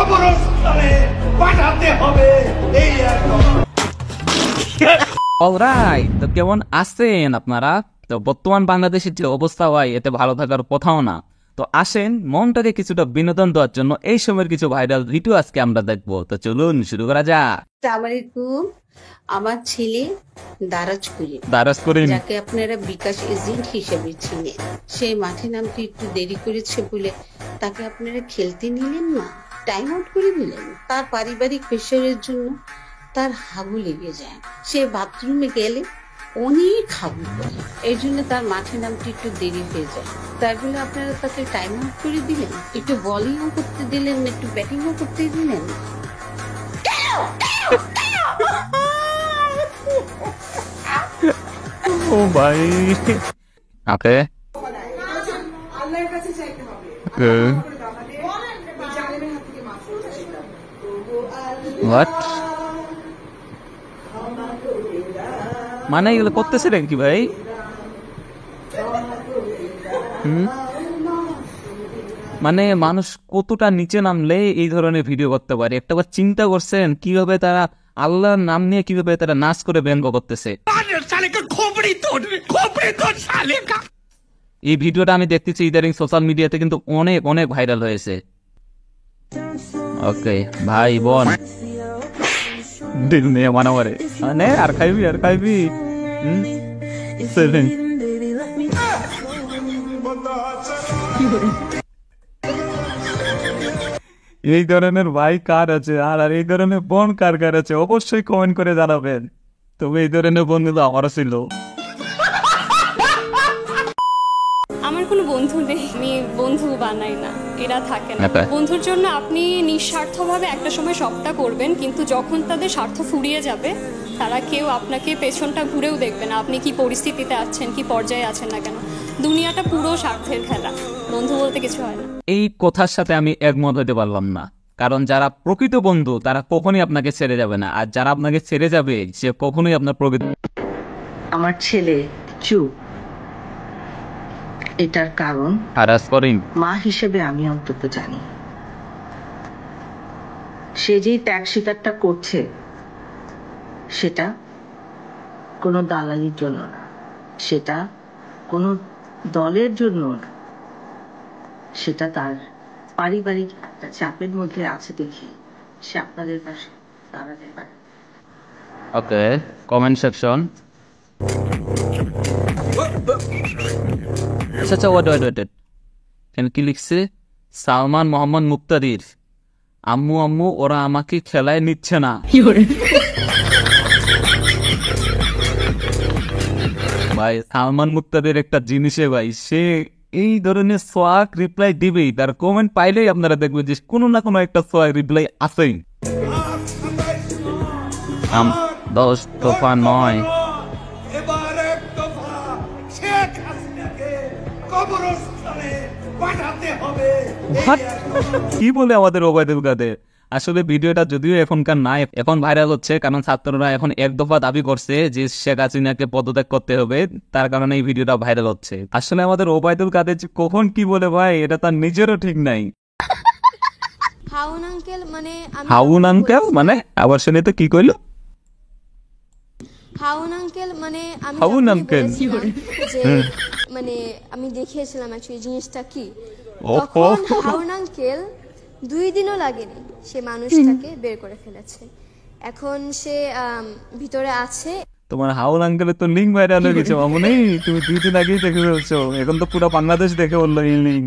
কবরস্থানে পাঠাতে হবে এই অলরাইট, তো কেমন আছেন আপনারা? তো বর্তমান বাংলাদেশের যে অবস্থা হয় এতে ভালো থাকার কথাও না। তো আসেন মনটাকে কিছুটা বিনোদন দেওয়ার জন্য এই সময়ের কিছু ভাইরাল ভিডিও আজকে আমরা দেখবো। তো চলুন শুরু করা যাক। আসসালামু আলাইকুম। আমার ছেলে দারাজ করিন যাকে আপনারা বিকাশ এজেন্ট হিসেবে চিনেন, সেই মাঠে নামতে একটু দেরি করেছে বলে তাকে আপনারা খেলতে নিলেন না, টাইম আউট করে দিলেন। তার পারিবারিক প্রেশারের জন্য তার হাগু লেগে যায়, সে বাথরুমে গেলে অনেক হাগু করে, এই জন্য তার মাঠে নামতে একটু দেরি হয়ে যায়। তাই বলে আপনারা তাকে টাইম আউট করে দিলেন, একটু বলিংও করতে দিলেন না, একটু ব্যাটিংও করতে দিলেন না। ও ভাই, ওকে হোয়াট মানে এগুলো করতেছিলেন কি ভাই? মানে মানুষ কতটা নিচে নামলে এই ধরনের ভিডিও করতে পারে? একটাবার চিন্তা করছেন কিভাবে তারা আল্লাহর নাম নিয়ে কিভাবে তারা নাচ করে ব্যঙ্গ করতেছে? এই ভিডিওটা আমি দেখতেছি ইদারিং সোশ্যাল মিডিয়াতে, কিন্তু অনেক অনেক ভাইরাল হয়েছে। ওকে ভাই বোন দিল নিয়ে মানামারে মানে আর খাইবি সেভেন এই ধরনের ভাই কার আছে আর এই ধরনের বোন কার কার আছে অবশ্যই কমেন্ট করে জানাবেন। তবে এই ধরনের বন্ধু তো আমারও ছিল। আমার কোনো বন্ধু নেই, আমি বন্ধু বানাই না, এরা থাকে না। বন্ধুর জন্য আপনি নিঃস্বার্থভাবে একটা সময় সবটা করবেন, কিন্তু যখন তাদের স্বার্থ ফুরিয়ে যাবে তারা কেউ আপনাকে পেছনটা ঘুরেও দেখবে না, আপনি কি পরিস্থিতিতে আছেন, কি পর্যায়ে আছেন না কেন। দুনিয়াটা পুরো স্বার্থের খেলা, বন্ধু বলতে কিছু হয় না। এই কথার সাথে আমি একমত হতে পারলাম না, কারণ যারা প্রকৃত বন্ধু তারা কখনোই আপনাকে ছেড়ে যাবে না, আর যারা আপনাকে ছেড়ে যাবে সে কখনোই আপনার প্রকৃত। আমার ছেলে চুপ, এটার কারণ মা হিসেবে আমি অন্তত জানি। সে যেই ত্যাগ স্বীকারটা করছে সেটা কোনো দালালির জন্য না, সেটা কোনো দলের জন্য না, সেটা তার পারিবারিক একটা চাপের মধ্যে আছে দেখে সে আপনাদের পাশে দাঁড়াতে পারে। ওকে, কমেন্ট সেকশন। আচ্ছা ওয়েট কেন কি লিখছে? সালমান মোহাম্মদ মুক্তাদির, আম্মু ওরা আমাকে খেলায় নিচ্ছে না। ভাই সালমান মুক্তাদির একটা জিনিসে ভাই, সে এই ধরনের সোয়াক রিপ্লাই দিবেই, তার কমেন্ট পাইলেই আপনারা দেখবেন যে কোনো না কোনো একটা সোয়াক রিপ্লাই আছেই। 10 দফা 9 এবার এক দফা শেখ হাসিনাকে কবরস্থানে পাঠাতে হবে। কি বলে আমাদের ওবায়দুল কাদের? আসলে ভিডিওটা যদিও এখনকার নাই, এখন ভাইরাল হচ্ছে কারণ ছাত্ররা এখন এক দফা দাবি করছে যে শেখ হাসিনাকে পদত্যাগ করতে হবে, তার কারণে এই ভিডিওটা ভাইরাল হচ্ছে। আসলে আমাদের ওবায়দুল কাদের কখন কি বলে ভাই এটা তার নিজেরও ঠিক নাই। হাউন আঙ্কেল মানে আবার শুনে তো কি কইলো? হাউন আঙ্কেল মানে আমি হাউন যখনই আঙ্কেল? বলেছিলাম যে মানে আমি দেখিয়েছিলাম অ্যাকচুয়ালি জিনিসটা কি, ওহো। তখন হাউন আঙ্কেল 2 দিনও লাগেনি সে মানুষটাকে বের করে ফেলেছে। এখন সে ভিতরে আছে। তোমার হাউন আঙ্কেলের তো লিঙ্ক ভাইরাল হয়ে গেছে মামুনি, তুমি 2 দিন আগেই দেখে ফেলছো, এখন তো পুরো বাংলাদেশ দেখে বললো এই লিঙ্ক।